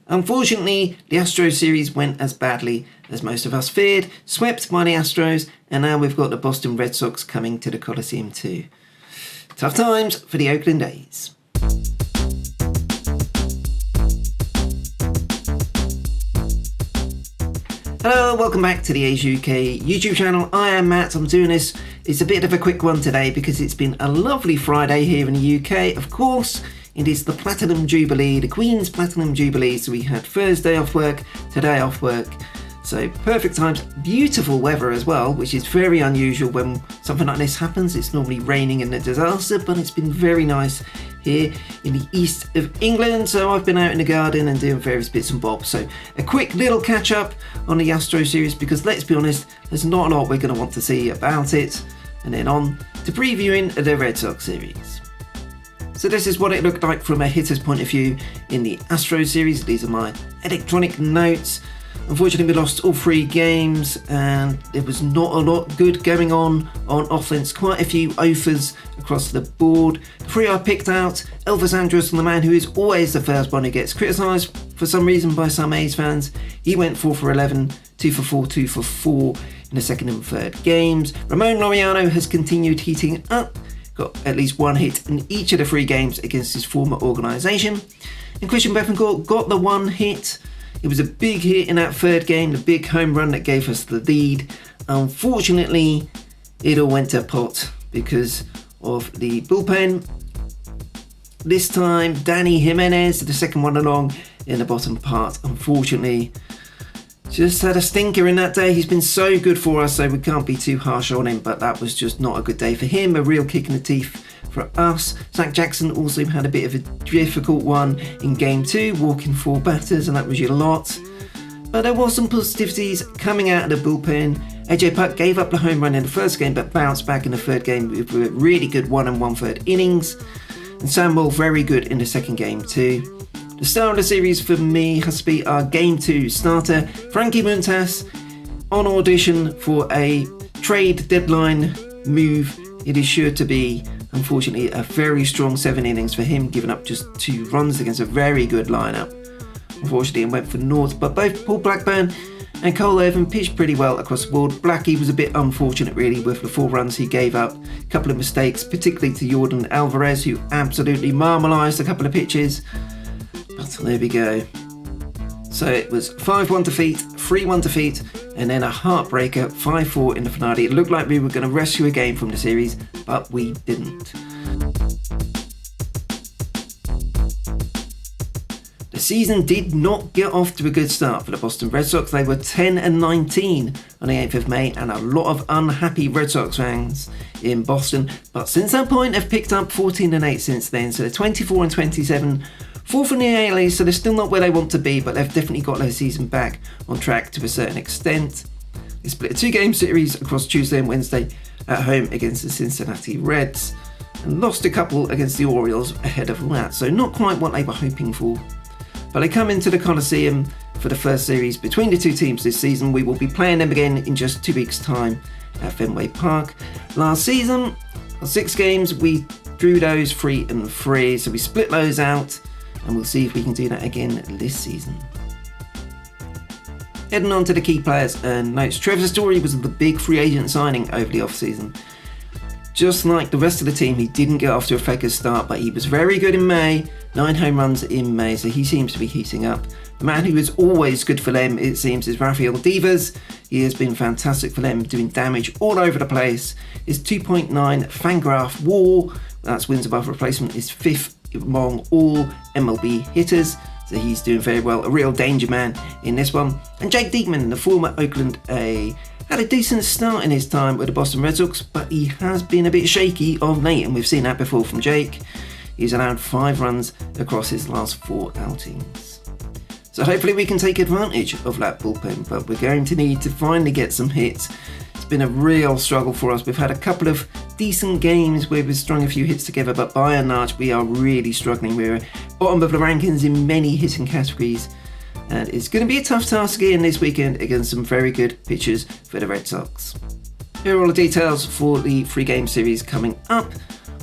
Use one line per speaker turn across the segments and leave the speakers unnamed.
Unfortunately, the Astros series went as badly as most of us feared, swept by the Astros, and now we've got the Boston Red Sox coming to the Coliseum too. Tough times for the Oakland A's. Hello, welcome back to the A's UK YouTube channel. I am Matt. I'm doing this. It's a bit of a quick one today because it's been a lovely Friday here in the UK. Of course, it is the Platinum Jubilee, the Queen's Platinum Jubilee. So we had Thursday off work, today off work. So perfect times, beautiful weather as well, which is very unusual when something like this happens. It's normally raining and a disaster, but it's been very nice here in the east of England. So I've been out in the garden and doing various bits and bobs. So a quick little catch up on the Astro series, because let's be honest, there's not a lot we're going to want to see about it. And then on to previewing the Red Sox series. So this is what it looked like from a hitter's point of view in the Astro series. These are my electronic notes. Unfortunately, we lost all 3 games and there was not a lot good going on offense. Quite a few offers across the board. The 3 I picked out, Elvis Andrus, the man who is always the first one who gets criticised for some reason by some A's fans. He went 4 for 11, 2 for 4, 2 for 4 in the second and third games. Ramon Laureano has continued heating up. Got at least 1 hit in each of the 3 games against his former organisation. And Christian Bethancourt got the 1 hit. It was a big hit in that third game, the big home run that gave us the lead. Unfortunately, it all went to pot because of the bullpen. This time, Danny Jimenez, the second one along in the bottom part, unfortunately, just had a stinker in that day. He's been so good for us, so we can't be too harsh on him, but that was just not a good day for him. A real kick in the teeth for us. Zach Jackson also had a bit of a difficult one in game 2, walking 4 batters, and that was your lot. But there was some positivities coming out of the bullpen. AJ Puk gave up the home run in the first game, but bounced back in the third game with a really good 1 1/3 innings. And Samuel very good in the second game too. The star of the series for me has to be our Game 2 starter, Frankie Montas, on audition for a trade deadline move. It is sure to be, unfortunately, a very strong 7 innings for him, giving up just 2 runs against a very good lineup. Unfortunately, it went for naught, but both Paul Blackburn and Cole Irvin pitched pretty well across the board. Blackie was a bit unfortunate really with the 4 runs he gave up. A couple of mistakes, particularly to Jordan Alvarez, who absolutely marmalised a couple of pitches. But there we go. So it was 5-1 defeat, 3-1 defeat, and then a heartbreaker 5-4 in the finale. It looked like we were going to rescue a game from the series, but we didn't. The season did not get off to a good start for the Boston Red Sox. They were 10-19 on the 8th of May, and a lot of unhappy Red Sox fans in Boston. But since that point, they've picked up 14-8 since then, so they're 24-27. 4th in the AL, so they're still not where they want to be, but they've definitely got their season back on track to a certain extent. They split a 2-game series across Tuesday and Wednesday at home against the Cincinnati Reds, and lost a couple against the Orioles ahead of that, so not quite what they were hoping for. But they come into the Coliseum for the first series between the 2 teams this season. We will be playing them again in just 2 weeks' time at Fenway Park. Last season, 6 games, we drew those 3-3, so we split those out, and we'll see if we can do that again this season. Heading on to the key players and notes. Trevor Story was the big free agent signing over the off-season. Just like the rest of the team, he didn't get off to a fakers start, but he was very good in May. 9 home runs in May, so he seems to be heating up. The man who is always good for them, it seems, is Rafael Devers. He has been fantastic for them, doing damage all over the place. His 2.9 Fangraph WAR, that's wins above replacement, is 5th among all MLB hitters, so he's doing very well. A real danger man in this one. And Jake Diekman, the former Oakland A, had a decent start in his time with the Boston Red Sox, but he has been a bit shaky of late, and we've seen that before from Jake. He's allowed 5 runs across his last 4 outings. So hopefully we can take advantage of that bullpen, but we're going to need to finally get some hits. It's been a real struggle for us. We've had a couple of decent games where we've strung a few hits together, but by and large we are really struggling. We're bottom of the rankings in many hitting categories, and it's going to be a tough task again this weekend against some very good pitchers for the Red Sox. Here are all the details for the 3-game series coming up.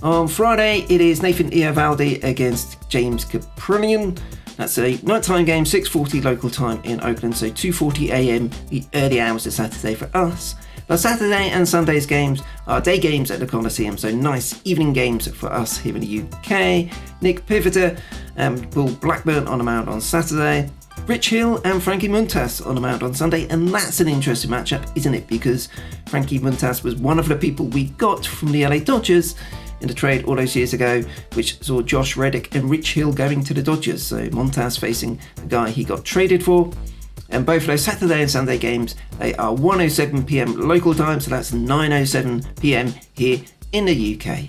On Friday, it is Nathan Eovaldi against James Kaprielian. That's a nighttime game, 6:40 local time in Oakland, so 2:40 a.m. the early hours of Saturday for us. But Saturday and Sunday's games are day games at the Coliseum, so nice evening games for us here in the UK. Nick Pivetta will Blackburn on the mound on Saturday. Rich Hill and Frankie Montas on the mound on Sunday, and that's an interesting matchup, isn't it? Because Frankie Montas was one of the people we got from the LA Dodgers in the trade all those years ago, which saw Josh Reddick and Rich Hill going to the Dodgers. So Montas facing the guy he got traded for. And both of those Saturday and Sunday games, they are 1:07 p.m. local time, so that's 9:07 p.m. here in the UK.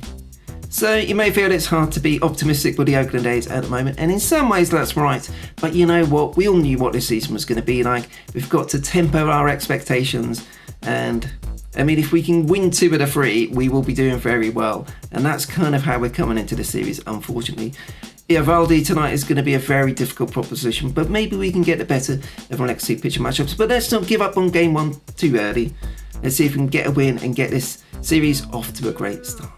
So you may feel it's hard to be optimistic with the Oakland A's at the moment, and in some ways that's right, but you know what, we all knew what this season was going to be like. We've got to temper our expectations, and I mean, if we can win 2 of the 3, we will be doing very well, and that's kind of how we're coming into the series, unfortunately. Eovaldi tonight is going to be a very difficult proposition, but maybe we can get the better of our next 2 pitcher matchups. But let's not give up on game 1 too early. Let's see if we can get a win and get this series off to a great start.